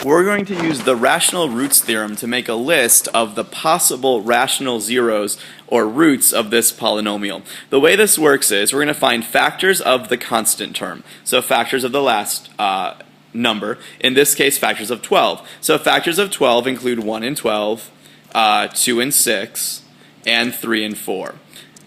we're going to use the rational roots theorem to make a list of the possible rational zeros or roots of this polynomial. The way this works is we're going to find factors of the constant term, so factors of the last number, in this case factors of 12. So factors of 12 include 1 and 12, 2 and 6, and 3 and 4.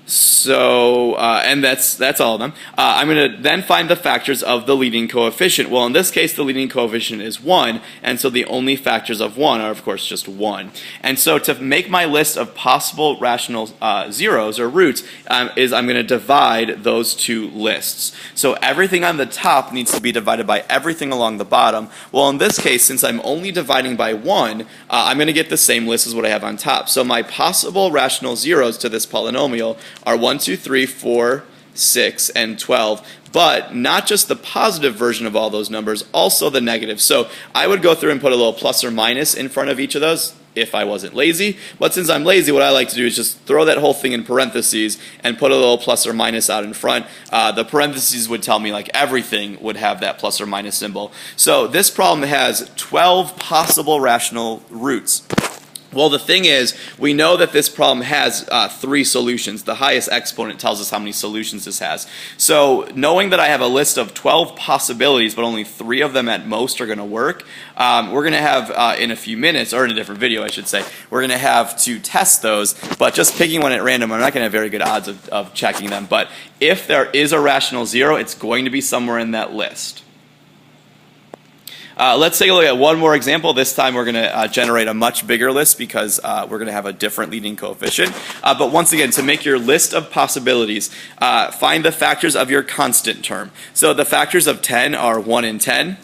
So, and that's all of them. I'm going to then find the factors of the leading coefficient. Well, in this case, the leading coefficient is 1, and so the only factors of 1 are, of course, just 1. And so to make my list of possible rational zeros or roots, is I'm going to divide those two lists. So everything on the top needs to be divided by everything along the bottom. Well, in this case, since I'm only dividing by 1, I'm going to get the same list as what I have on top. So my possible rational zeros to this polynomial are 1, 2, 3, 4, 6, and 12, but not just the positive version of all those numbers, also the negative. So I would go through and put a little plus or minus in front of each of those if I wasn't lazy, but since I'm lazy, what I like to do is just throw that whole thing in parentheses and put a little plus or minus out in front. The parentheses would tell me like everything would have that plus or minus symbol. So this problem has 12 possible rational roots. Well, the thing is, we know that this problem has 3 solutions. The highest exponent tells us how many solutions this has. So knowing that I have a list of 12 possibilities, but only 3 of them at most are going to work, we're going to have in a few minutes, or in a different video I should say, we're going to have to test those, but just picking one at random, I'm not going to have very good odds of checking them. But if there is a rational zero, it's going to be somewhere in that list. Let's take a look at one more example. This time we're going to generate a much bigger list because we're going to have a different leading coefficient. But once again, to make your list of possibilities, find the factors of your constant term. So the factors of 10 are 1 and 10,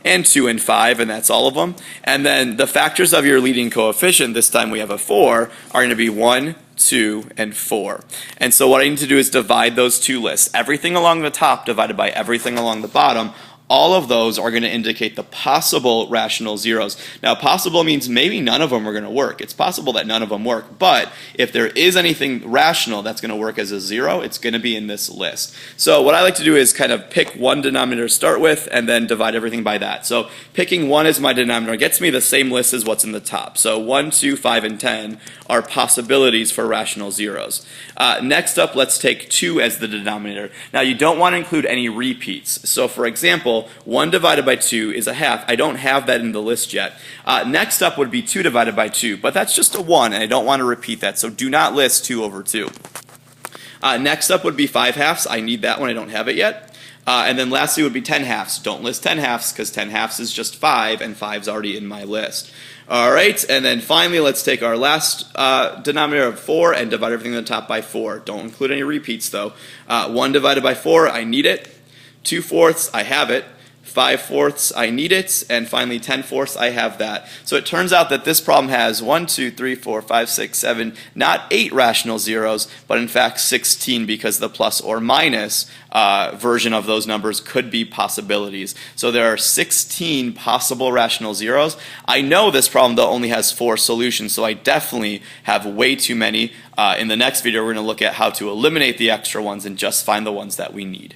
and 2 and 5, and that's all of them. And then the factors of your leading coefficient, this time we have a 4, are going to be 1, 2, and 4. And so what I need to do is divide those two lists. Everything along the top divided by everything along the bottom. All of those are going to indicate the possible rational zeros. Now, possible means maybe none of them are going to work. It's possible that none of them work, but if there is anything rational that's going to work as a zero, it's going to be in this list. So what I like to do is kind of pick one denominator to start with and then divide everything by that. So picking 1 as my denominator gets me the same list as what's in the top. So 1, 2, 5, and 10 are possibilities for rational zeros. Next up, let's take 2 as the denominator. Now, you don't want to include any repeats. So for example, 1 divided by 2 is a half. I don't have that in the list yet. Next up would be 2 divided by 2, but that's just a 1, and I don't want to repeat that, so do not list 2 over 2. Next up would be 5 halves. I need that one. I don't have it yet. And then lastly would be 10 halves. Don't list 10 halves because 10 halves is just 5, and 5's already in my list. All right, and then finally, let's take our last denominator of 4 and divide everything on the top by 4. Don't include any repeats, though. 1 divided by 4, I need it. 2/4, I have it. 5/4, I need it, and finally 10/4, I have that. So it turns out that this problem has 1, 2, 3, 4, 5, 6, 7, not 8 rational zeros, but in fact 16 because the plus or minus version of those numbers could be possibilities. So there are 16 possible rational zeros. I know this problem though only has 4 solutions, so I definitely have way too many. In the next video, we're going to look at how to eliminate the extra ones and just find the ones that we need.